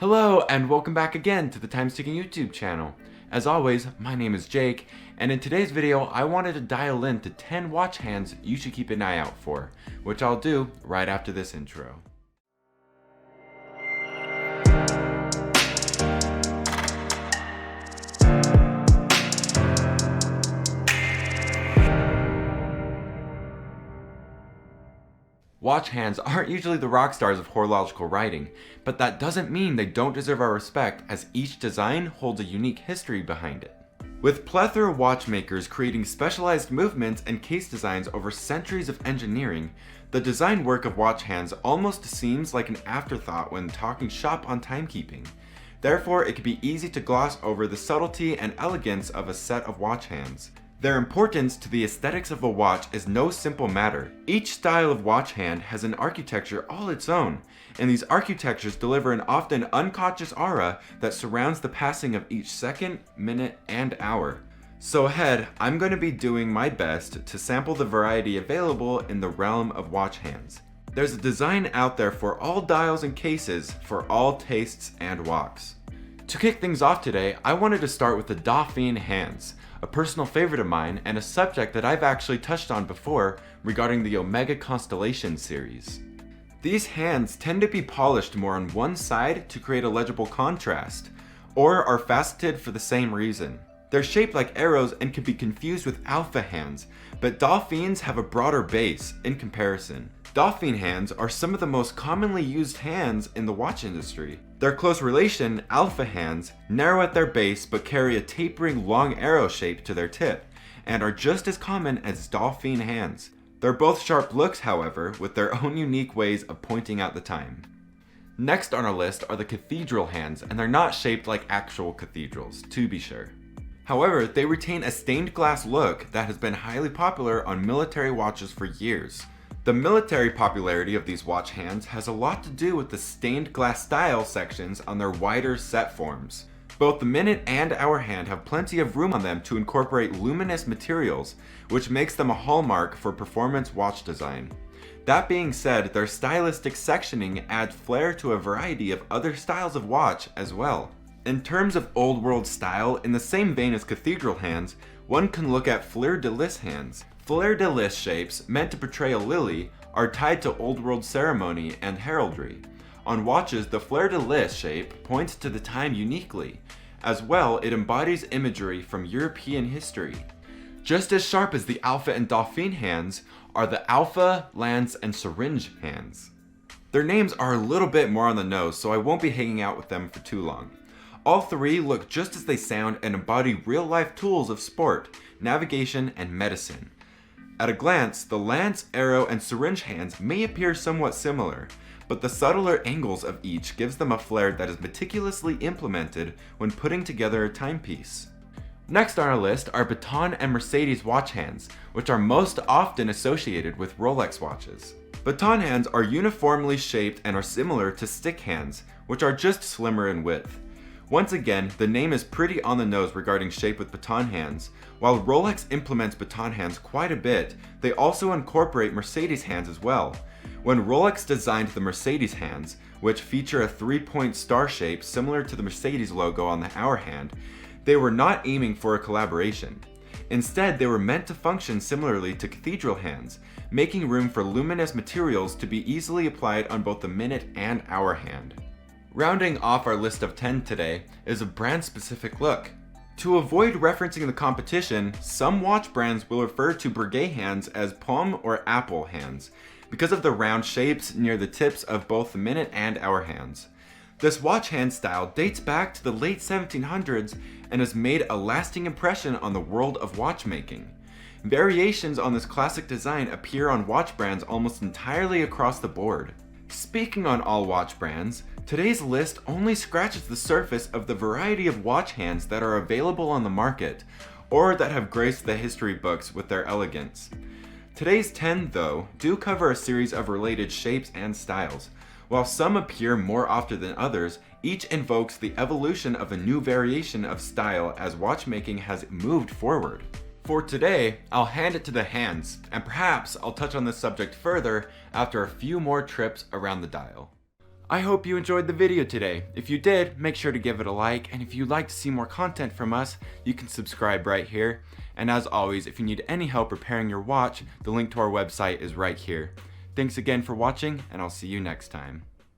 Hello and welcome back again to the Time-Sticking YouTube channel. As always, my name is Jake, and in today's video I wanted to dial in to 10 watch hands you should keep an eye out for, which I'll do right after this intro. Watch hands aren't usually the rock stars of horological writing, but that doesn't mean they don't deserve our respect, as each design holds a unique history behind it. With plethora of watchmakers creating specialized movements and case designs over centuries of engineering, the design work of watch hands almost seems like an afterthought when talking shop on timekeeping. Therefore, it can be easy to gloss over the subtlety and elegance of a set of watch hands. Their importance to the aesthetics of a watch is no simple matter. Each style of watch hand has an architecture all its own, and these architectures deliver an often unconscious aura that surrounds the passing of each second, minute, and hour. So ahead, I'm going to be doing my best to sample the variety available in the realm of watch hands. There's a design out there for all dials and cases, for all tastes and walks. To kick things off today, I wanted to start with the Doffing Hands, a personal favorite of mine and a subject that I've actually touched on before regarding the Omega Constellation series. These hands tend to be polished more on one side to create a legible contrast, or are faceted for the same reason. They're shaped like arrows and can be confused with alpha hands, but Dauphins have a broader base in comparison. Doffing hands are some of the most commonly used hands in the watch industry. Their close relation, alpha hands, narrow at their base but carry a tapering long arrow shape to their tip, and are just as common as Doffing hands. They're both sharp looks, however, with their own unique ways of pointing out the time. Next on our list are the cathedral hands, and they're not shaped like actual cathedrals, to be sure. However, they retain a stained glass look that has been highly popular on military watches for years. The military popularity of these watch hands has a lot to do with the stained glass style sections on their wider set forms. Both the minute and hour hand have plenty of room on them to incorporate luminous materials, which makes them a hallmark for performance watch design. That being said, their stylistic sectioning adds flair to a variety of other styles of watch as well. In terms of old world style, in the same vein as cathedral hands, one can look at fleur-de-lis hands. Fleur-de-lis shapes, meant to portray a lily, are tied to old world ceremony and heraldry. On watches, the fleur-de-lis shape points to the time uniquely. As well, it embodies imagery from European history. Just as sharp as the alpha and Doffing hands are the alpha, lance, and syringe hands. Their names are a little bit more on the nose, so I won't be hanging out with them for too long. All three look just as they sound and embody real-life tools of sport, navigation, and medicine. At a glance, the lance, arrow, and syringe hands may appear somewhat similar, but the subtler angles of each gives them a flair that is meticulously implemented when putting together a timepiece. Next on our list are Baton and Mercedes watch hands, which are most often associated with Rolex watches. Baton hands are uniformly shaped and are similar to stick hands, which are just slimmer in width. Once again, the name is pretty on the nose regarding shape with baton hands. While Rolex implements baton hands quite a bit, they also incorporate Mercedes hands as well. When Rolex designed the Mercedes hands, which feature a 3-point star shape similar to the Mercedes logo on the hour hand, they were not aiming for a collaboration. Instead, they were meant to function similarly to cathedral hands, making room for luminous materials to be easily applied on both the minute and hour hand. Rounding off our list of 10 today is a brand-specific look. To avoid referencing the competition, some watch brands will refer to Breguet hands as pomme or apple hands, because of the round shapes near the tips of both the minute and hour hands. This watch hand style dates back to the late 1700s and has made a lasting impression on the world of watchmaking. Variations on this classic design appear on watch brands almost entirely across the board. Speaking on all watch brands, today's list only scratches the surface of the variety of watch hands that are available on the market, or that have graced the history books with their elegance. Today's 10, though, do cover a series of related shapes and styles. While some appear more often than others, each invokes the evolution of a new variation of style as watchmaking has moved forward. For today, I'll hand it to the hands, and perhaps I'll touch on this subject further after a few more trips around the dial. I hope you enjoyed the video today. If you did, make sure to give it a like, and if you'd like to see more content from us, you can subscribe right here. And as always, if you need any help repairing your watch, the link to our website is right here. Thanks again for watching, and I'll see you next time.